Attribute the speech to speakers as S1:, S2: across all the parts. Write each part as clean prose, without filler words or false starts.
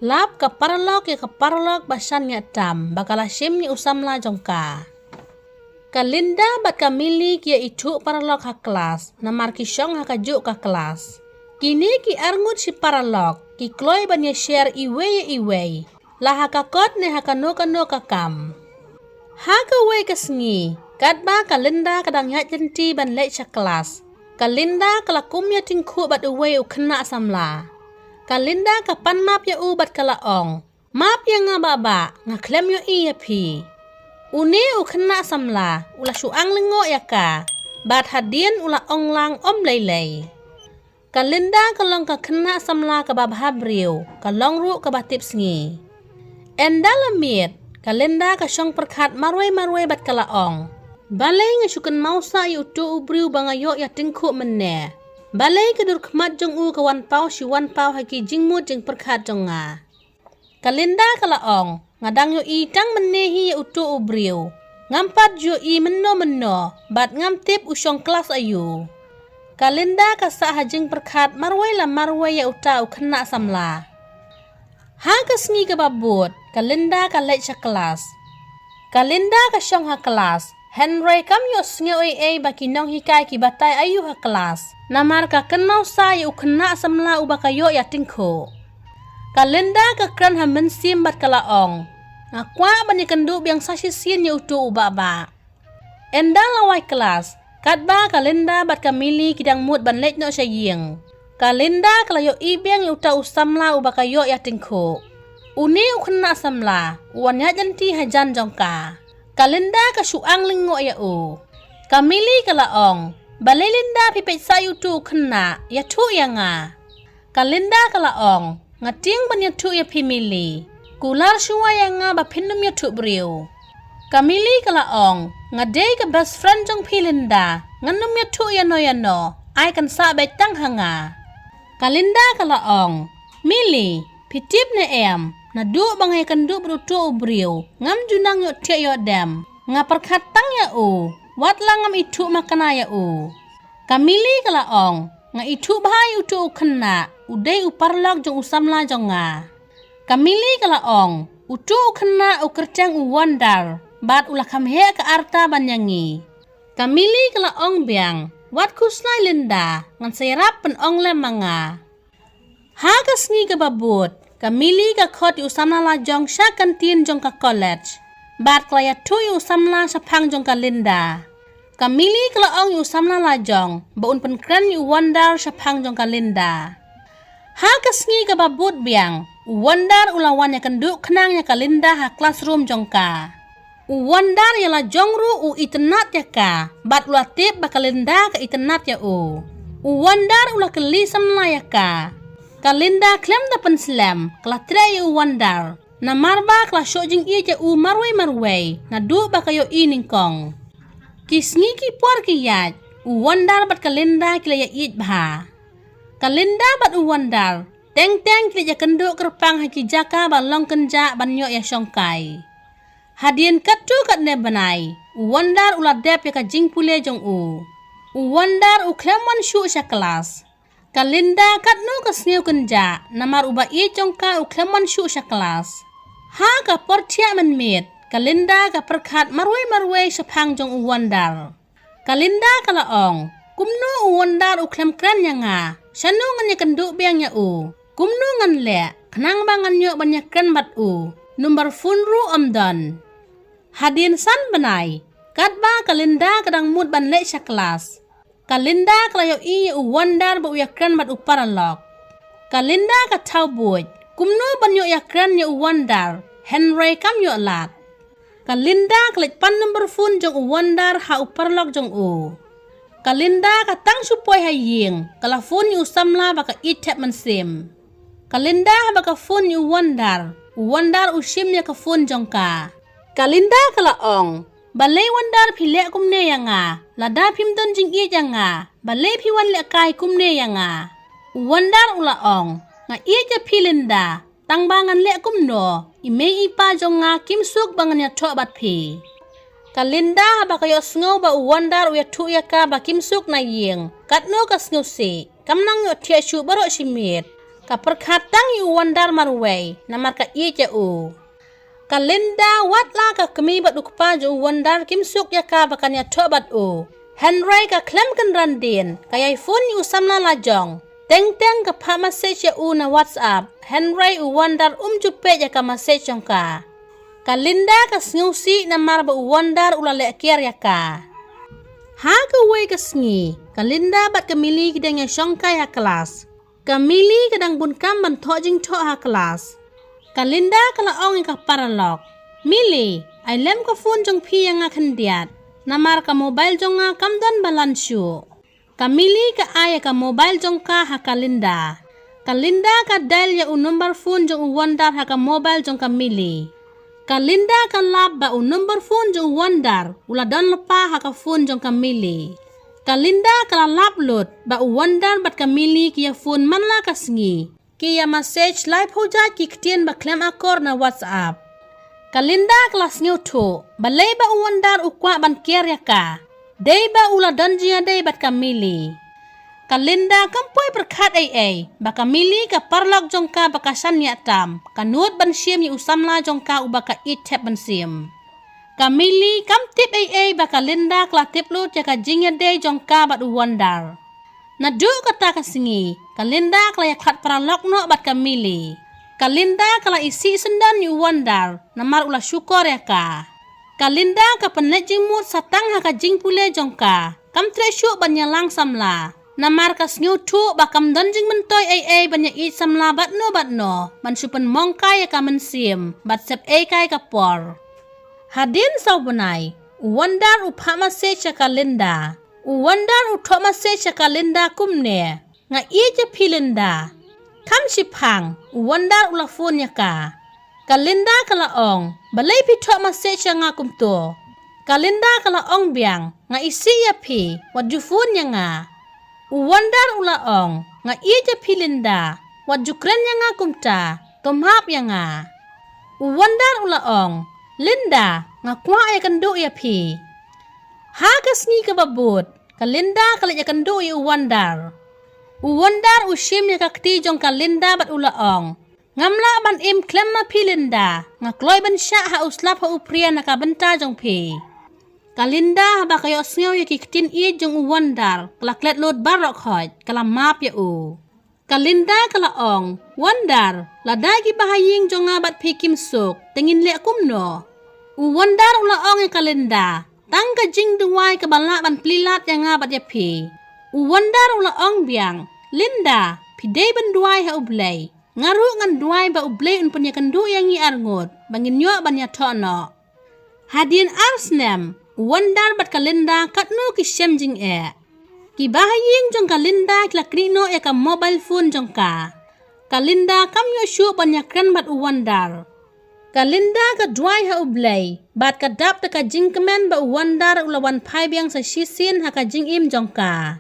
S1: Lap ka paralog ya ka paralog basan nga tam bakala sim ni usam la jongka. Kalinda bat kamili kia itu paralog ha kelas na markisyong ha kajuk ka kelas. Kini ki arngut si paralog ki kloy ban ya share iwe la ha kakot ne ha kano kakam. Ha ka we ka sngi kat ba kalinda kadang ya jenti ban lek sa kelas. Kalinda kalakum ya tingku bat uwe u kena samla. Kalinda kapan map ya u bat kalaong. Map ya nga baba nga klem yo iya pi. Uni u kena samla ula suang lengo ya ka. Bat hadian ula onglang om lei. Kalinda kalong ka kena samla ka babha briu. Kalong ru ka batip sngi. Enda lamit. Kalinda ka syong perkat marwe bat kalaong. Balay nga syukan mausa yu tu ubriu bangayo ya tingku menne. Balay kedur kemat jong u kawan pau si wan pau haki jingmut jeng perkat jong nga. Kalinda kalaong ngadang yu itang menehi ya utu ubriu. Ngampat yu i meno bat ngamtip usyong kelas ayu. Kalinda kasa hajing perkat marway ya uta u kena samla. Ha kasngi kababut Kalinda kalek sa kelas. Kalinda kasyong ha kelas. Henry kam yos nge baki nong hikai ki batai ayu ha kelas. Namar ka kenau say u kena samla u bakayo ya tingko. Kalinda ka kran ha mensim bat kalaong. Ngakwa banyak kenduk yang sasisin ya utu u baba. Enda lawai kelas. Katba Kalinda bat kamili kidang mut ban lek no saying. Kalinda kalayo ibeng ya uta u samla u bakayo ya tingko. Uni u kena samla. Uwan ya janti hajan jongka. Kalinda ka suang lingo ya u. Kamili kalaong. Balilinda pipet sayu tu kena ya tu ya nga. Kalinda kalaong. Ngating ban ya tu ya pimili. Kular suwa ya nga ba pindum ya tu briu. Kamili kalaong. Ngadei ka best friend jong pilinda. Nganum ya tu ya no. Ay kan sa betang hanga. Kalinda kalaong. Mili. Pitip na em. Nadu bangai kendu berutu ubriu. Ngam junang yuk tiak yuk dem. Ngapar katang ya u. Wat langam itu makana ya u. Kamili kalaong. Nga itu bahai utu kena. Udai uparlog jong usamla jong nga. Kamili kalaong. Utu kena kerjang wandar. Bat ulah kamhe ke arta banyangi. Kamili kalaong biang. Wat kusnai linda. Ngan sayarap penong lemanga. Hagas ni kababut. Kamili ka khot yu samla la jong sya kantin jong ka college. Bat klaya tu yu samla sa pang jong ka Linda. Kamili kalaong yu samla la jong. Baun penkren yu wandar sa pang jong ka Linda. Ha kasngi ka babut biang. Wandar ulawan ya kenduk kenang ya ka Linda ha classroom jong ka. Wandar ya la jong ru u itenat ya ka. Bat ula tip baka Linda ka itenat ya u. Wandar ula keli samla ya ka. Kalinda klem da penslam, kala tre yu wandar. Na marba kala syojing i ja u marway. Na du bakayo i ningkong. Kisngi ki puar ki yaj, u wandar bat kalinda kila ya ij bha. Kalinda bat u wandar, teng kila ja kenduk kerpang haki jaka balong kenja banyo ya syongkai. Hadian katu kat ne banai, u wandar ula dep ya ka jing pule jong u. U wandar u klemon syu sya kelas. Kalinda katnu kasniu kenja, namar uba i jongka u kleman syu sya kelas. Ha ka portia menmit, Kalinda ka perkat marway sa pang jong u wandar. Kalinda kalaong, kumnu u wandar u klem kren ya nga, syanu ngan ya kenduk biang ya u. Kumnu ngan le, kenang bangan yuk banyak kren bat u, number funru omdon. Hadin san benai, katba Kalinda kadang mut ban lek sya kelas. Kalinda kalayo i u wandar ba uyakran bat uparalok. Kalinda ka tau buj. Kumno banyo yakran ya u wandar. Henry kam yo lat. Kalinda kalik pan number phone jong u wandar ha uparalok jong u. Kalinda ka tang supoy haying. Kala phone yu samla baka itep mensim. Kalinda baka phone yu wandar. U wandar usim ya ka phone jong ka. Kalinda kalaong. Balay wandar pilek kumne yang nga. Lada pimdon jing i yang nga. Balay piwan lek kai kumne yang nga. Wandar ulaong. Nga i ja pilinda. Tangbangan lek kumno. Ime ipa jong nga kimsuk bangan ya tok bat pi. Kalinda ba kayo sngaw ba wandar uya tu ya ka ba kimsuk na ying. Katno ka sngaw si. Kamnang yo tia syu barok simit. ka perkatang yu wandar marway na marka iya u. Kalinda watla ka kami bat ukpa ju wandar kimsuk ya ka bakanya tobat u. Henry ka klem kan randin kaya phone yu samla lajong. Teng-teng ka pa message ya u na WhatsApp. Henry u wandar jupe ya ka message jong ka. Kalinda ka sngusi na marba u wandar ula lekir ya ka. Ha ka way ka sngi. Kalinda bat kamili kidang ya syongkai ha kelas. Kamili kadang bunkam ban tojing to ha kelas. Kalinda kala ong ka paralog. Mili, ay lem ka phone jong pi yang akan diat. Namar ka mobile jong nga kamdan balansyu. Kamili ka aya ka mobile jong ka ha Kalinda. Kalinda ka dial ya u number phone jong u wandar ha ka mobile jong Kamili. Kalinda ka lab ba u number phone jong wandar ula don lepa ha ka phone jong Kamili. Kalinda kala lab lot ba u wandar bat Kamili kia phone manla ka sngi. Kia message live hoja ki ktien ba klem akor na WhatsApp. Kalinda kala sngiu tu balay ba u wandar u kwa ban kier ya ka. Day ba ula don jia day bat Kamili. Kalinda kampoy berkat ay ba Kamili ka parlog jong ka bakasan ya tam. Kanut ban siem yu usamla jong ka ubaka itep ban siem. Kamili kam tip ay ba Kalinda kala tip lut ya ka jingya day jong ka bat u wandar. Nadu kata ka singi. Kalinda kala yakat paralog no bat Kamili. Kalinda kala isi sendan yu wandar. Namar ula syukur ya ka. Kalinda ka penejing mut satang ha ka jing pule jong ka. Kam tresyuk banyalang samla. Namar ka sngiu tu bakam donjing mentoy ay banya it samla batno ban supen mongkai ya ka mensim bat sep kai ka por. Hadin saw bunai wandar u phama se cha Kalinda wandar u thoma se cha Kalinda kumne nga i je Pilinda kam sipang wandar ula phone ya ka. Kalinda kala ong balay pi thoma se cha nga kumto. Kalinda kala ong biang nga isi ya pi wadu phone ya nga. Wandar ula ong nga ija Pilinda wat jukren yang nga kumta tomhap yang nga. Wandar ula ong Linda nga kwa ay kando ya pi. Hagas ni kababut Kalinda kalit ya kando ya wandar. Wandar usim ya kakti jong Kalinda bat ula ong. Ngamla ban im klem na Pilinda nga kloy ban sya ha uslap ha upriya na kabenta jong pi. Kalinda ba kayo sngaw ya kiktin i jong wandar kala klet lot barok hoj kala map ya u. Kalinda kala ong wandar ladagi bahaying jong ngabat pikim suk tengin le kumno. Wandar ula ong ya Kalinda tangka jing duwai kabala ban plilat yang ngabat ya pi. Wandar ula ong biang Linda pidei ban duwai ha ublay. Ngaru ngan duwai ba ublay unpun ya kendu yang i arngut bangin nyo ban ya tono. Hadin arsnem wandar bat Kalinda katno ki syem jing Ki bahaying jong Kalinda kila krino ya ka mobile phone jong ka. Kalinda kam yo syu ban ya kren bat wandar. Kalinda ka dwai ha ublay. Bat ka dap ta ka jing kemen ba wandar ulawan pai biang sa shisin ha ka jing im jong ka.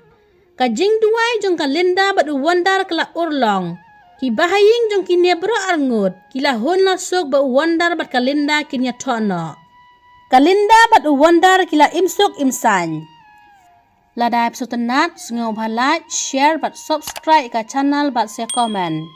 S1: Ka jing duai jong Kalinda bat wandar kala urlong. Ki bahaying jong kinebro arngut. Kila hon la sok ba wandar bat Kalinda kinya tono. Kalinda bat wandar kila imsuk imsan. Lada episode tenat, sengaw like, share bat subscribe ka channel bat share comment.